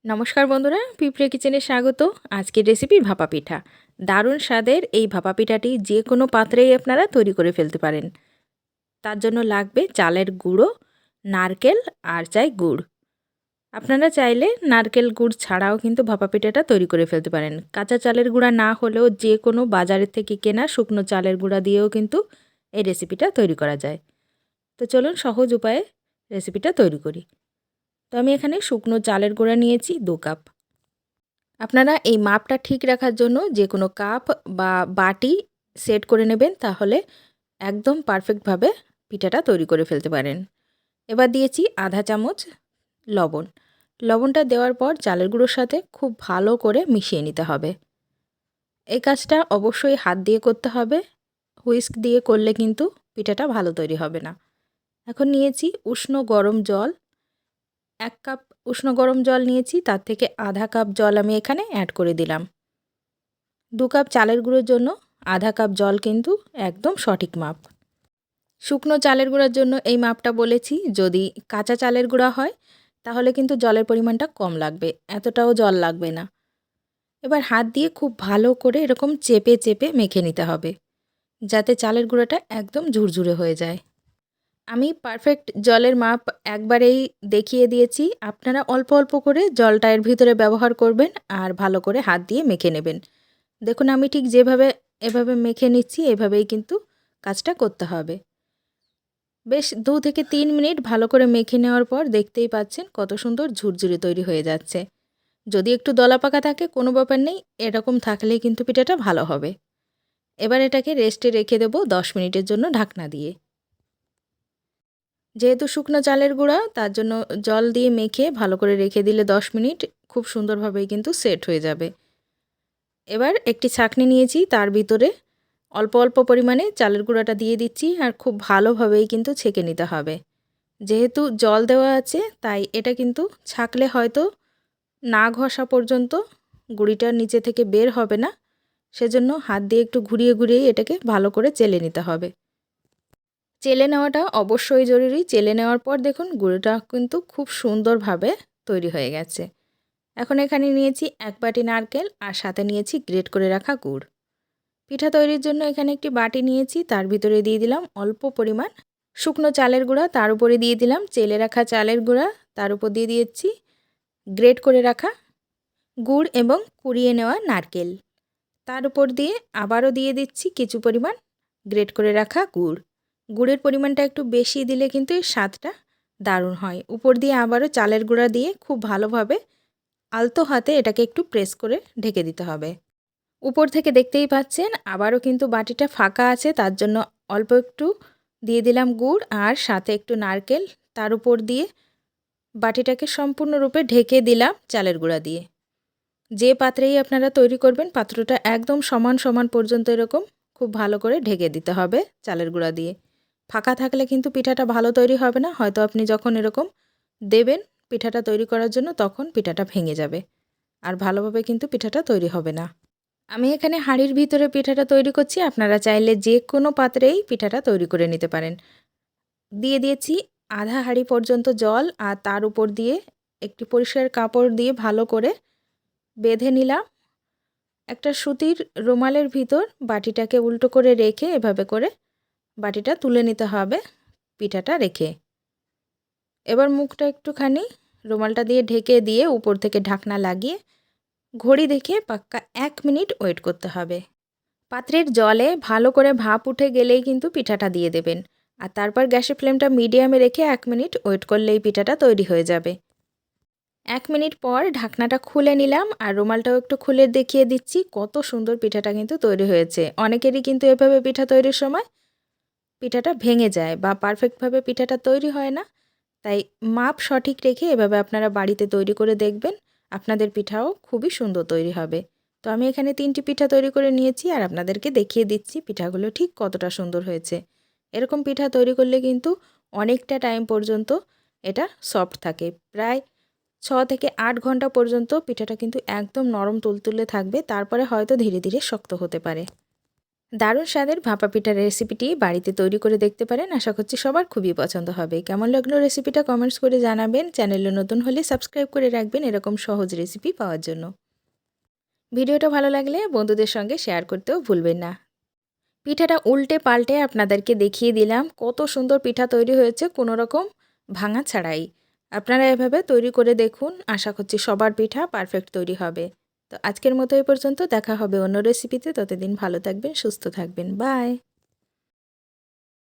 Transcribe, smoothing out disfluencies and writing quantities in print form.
নমস্কার বন্ধুরা, পিঁপড়ে কিচেনে স্বাগত। আজকের রেসিপি ভাপা পিঠা। দারুণ স্বাদের এই ভাপা পিঠাটি যে কোনো পাত্রেই আপনারা তৈরি করে ফেলতে পারেন। তার জন্য লাগবে চালের গুঁড়ো, নারকেল আর গুড়। আপনারা চাইলে নারকেল গুড় ছাড়াও কিন্তু ভাপা পিঠাটা তৈরি করে ফেলতে পারেন। কাঁচা চালের গুঁড়া না হলেও যে কোনো বাজারের থেকে কেনা শুকনো চালের গুঁড়া দিয়েও কিন্তু এই রেসিপিটা তৈরি করা যায়। তো চলুন সহজ উপায়ে রেসিপিটা তৈরি করি। তো আমি এখানে শুকনো চালের গুঁড়া নিয়েছি 2 কাপ। আপনারা এই মাপটা ঠিক রাখার জন্য যে কোনো কাপ বা বাটি সেট করে নেবেন, তাহলে একদম পারফেক্টভাবে পিঠাটা তৈরি করে ফেলতে পারেন। এবার দিয়েছি আধা চামচ লবণ। লবণটা দেওয়ার পর চালের গুঁড়োর সাথে খুব ভালো করে মিশিয়ে নিতে হবে। এই কাজটা অবশ্যই হাত দিয়ে করতে হবে, হুইস্ক দিয়ে করলে কিন্তু পিঠাটা ভালো তৈরি হবে না। এখন নিয়েছি উষ্ণ গরম জল। 1 কাপ উষ্ণ গরম জল নিয়েছি, তার থেকে আধা কাপ জল আমি এখানে অ্যাড করে দিলাম। 2 কাপ চালের গুঁড়োর জন্য আধা কাপ জল কিন্তু একদম সঠিক মাপ। শুকনো চালের গুঁড়ার জন্য এই মাপটা বলেছি। যদি কাঁচা চালের গুঁড়া হয় তাহলে কিন্তু জলের পরিমাণটা কম লাগবে, এতটাও জল লাগবে না। এবার হাত দিয়ে খুব ভালো করে এরকম চেপে চেপে মেখে নিতে হবে, যাতে চালের গুঁড়াটা একদম ঝুরঝুরে হয়ে যায়। আমি পারফেক্ট জলের মাপ একবারেই দেখিয়ে দিয়েছি। আপনারা অল্প অল্প করে জলটা এর ভিতরে ব্যবহার করবেন আর ভালো করে হাত দিয়ে মেখে নেবেন। দেখুন আমি ঠিক যেভাবে এভাবে মেখে নিচ্ছি, এভাবেই কিন্তু কাজটা করতে হবে। বেশ 2 থেকে 3 মিনিট ভালো করে মেখে নেওয়ার পর দেখতেই পাচ্ছেন কত সুন্দর ঝুরঝুরে তৈরি হয়ে যাচ্ছে। যদি একটু দলাপাকা থাকে কোনো ব্যাপার নেই, এরকম থাকলেই কিন্তু পিঠাটা ভালো হবে। এবার এটাকে রেস্টে রেখে দেবো 10 মিনিটের জন্য ঢাকনা দিয়ে। যেহেতু শুকনো চালের গুঁড়া, তার জন্য জল দিয়ে মেখে ভালো করে রেখে দিলে 10 মিনিট খুব সুন্দরভাবেই কিন্তু সেট হয়ে যাবে। এবার একটি ছাঁকনি নিয়েছি, তার ভিতরে অল্প অল্প পরিমাণে চালের গুঁড়াটা দিয়ে দিচ্ছি আর খুব ভালোভাবেই কিন্তু ছেঁকে নিতে হবে। যেহেতু জল দেওয়া আছে তাই এটা কিন্তু ছাঁকলে হয়তো না ঘষা পর্যন্ত গুঁড়িটা নিচে থেকে বের হবে না, সেজন্য হাত দিয়ে একটু ঘুরিয়ে ঘুরিয়ে এটাকে ভালো করে চেলে নিতে হবে। চেলে নেওয়াটা অবশ্যই জরুরি। চেলে নেওয়ার পর দেখুন গুঁড়োটা কিন্তু খুব সুন্দরভাবে তৈরি হয়ে গেছে। এখন এখানে নিয়েছি 1 বাটি নারকেল আর সাথে নিয়েছি গ্রেট করে রাখা গুড়। পিঠা তৈরির জন্য এখানে একটি বাটি নিয়েছি, তার ভিতরে দিয়ে দিলাম অল্প পরিমাণ শুকনো চালের গুঁড়া, তার উপরে দিয়ে দিলাম চেলে রাখা চালের গুঁড়া, তার উপর দিয়ে দিয়েছি গ্রেট করে রাখা গুড় এবং কুড়িয়ে নেওয়া নারকেল। তার উপর দিয়ে আবারও দিয়ে দিচ্ছি কিছু পরিমাণ গ্রেট করে রাখা গুড়। গুড়ের পরিমাণটা একটু বেশি দিলে কিন্তু এর স্বাদটা দারুণ হয়। উপর দিয়ে আবারও চালের গুঁড়া দিয়ে খুব ভালোভাবে আলতো হাতে এটাকে একটু প্রেস করে ঢেকে দিতে হবে। উপর থেকে দেখতেই পাচ্ছেন আবারও কিন্তু বাটিটা ফাঁকা আছে, তার জন্য অল্প একটু দিয়ে দিলাম গুড় আর সাথে একটু নারকেল। তার উপর দিয়ে বাটিটাকে সম্পূর্ণরূপে ঢেকে দিলাম চালের গুঁড়া দিয়ে। যে পাত্রেই আপনারা তৈরি করবেন পাত্রটা একদম সমান সমান পর্যন্ত এরকম খুব ভালো করে ঢেকে দিতে হবে চালের গুঁড়া দিয়ে। ফাঁকা থাকলে কিন্তু পিঠাটা ভালো তৈরি হবে না, হয়তো আপনি যখন এরকম দেবেন পিঠাটা তৈরি করার জন্য তখন পিঠাটা ভেঙে যাবে আর ভালোভাবে কিন্তু পিঠাটা তৈরি হবে না। আমি এখানে হাঁড়ির ভিতরে পিঠাটা তৈরি করছি, আপনারা চাইলে যে কোনো পাত্রেই পিঠাটা তৈরি করে নিতে পারেন। দিয়ে দিয়েছি আধা হাঁড়ি পর্যন্ত জল আর তার উপর দিয়ে একটি পরিষ্কার কাপড় দিয়ে ভালো করে বেঁধে নিলাম। একটা সুতির রুমালের ভিতর বাটিটাকে উল্টো করে রেখে এভাবে করে বাটিটা তুলে নিতে হবে পিঠাটা রেখে। এবার মুখটা একটুখানি রুমালটা দিয়ে ঢেকে দিয়ে উপর থেকে ঢাকনা লাগিয়ে ঘড়ি দেখে পাক্কা 1 মিনিট ওয়েট করতে হবে। পাত্রের জলে ভালো করে ভাপ উঠে গেলেই কিন্তু পিঠাটা দিয়ে দেবেন আর তারপর গ্যাসের ফ্লেমটা মিডিয়ামে রেখে 1 মিনিট ওয়েট করলেই পিঠাটা তৈরি হয়ে যাবে। 1 মিনিট পর ঢাকনাটা খুলে নিলাম আর রুমালটাও একটু খুলে দেখিয়ে দিচ্ছি কত সুন্দর পিঠাটা কিন্তু তৈরি হয়েছে। অনেকেরই কিন্তু এভাবে পিঠা তৈরির সময় পিঠাটা ভেঙে যায় বা পারফেক্টভাবে পিঠাটা তৈরি হয় না। তাই মাপ সঠিক রেখে এভাবে আপনারা বাড়িতে তৈরি করে দেখবেন, আপনাদের পিঠাও খুবই সুন্দর তৈরি হবে। তো আমি এখানে 3টি পিঠা তৈরি করে নিয়েছি আর আপনাদেরকে দেখিয়ে দিচ্ছি পিঠাগুলো ঠিক কতটা সুন্দর হয়েছে। এরকম পিঠা তৈরি করলে কিন্তু অনেকটা টাইম পর্যন্ত এটা সফট থাকে। প্রায় 6 থেকে 8 ঘন্টা পর্যন্ত পিঠাটা কিন্তু একদম নরম তুলতুলে থাকবে, তারপরে হয়তো ধীরে ধীরে শক্ত হতে পারে। দারুণ স্বাদের ভাপা পিঠার রেসিপিটি বাড়িতে তৈরি করে দেখতে পারেন। আশা করছি সবার খুবই পছন্দ হবে। কেমন লাগলো রেসিপিটা কমেন্টস করে জানাবেন। চ্যানেলে নতুন হলে সাবস্ক্রাইব করে রাখবেন এরকম সহজ রেসিপি পাওয়ার জন্য। ভিডিওটা ভালো লাগলে বন্ধুদের সঙ্গে শেয়ার করতেও ভুলবেন না। পিঠাটা উল্টে পাল্টে আপনাদেরকে দেখিয়ে দিলাম কত সুন্দর পিঠা তৈরি হয়েছে কোনো রকম ভাঙা ছাড়াই। আপনারা এভাবে তৈরি করে দেখুন, আশা করছি সবার পিঠা পারফেক্ট তৈরি হবে। তো আজকের মতো এই পর্যন্ত, দেখা হবে অন্য রেসিপিতে। ততদিন ভালো থাকবেন, সুস্থ থাকবেন, বাই।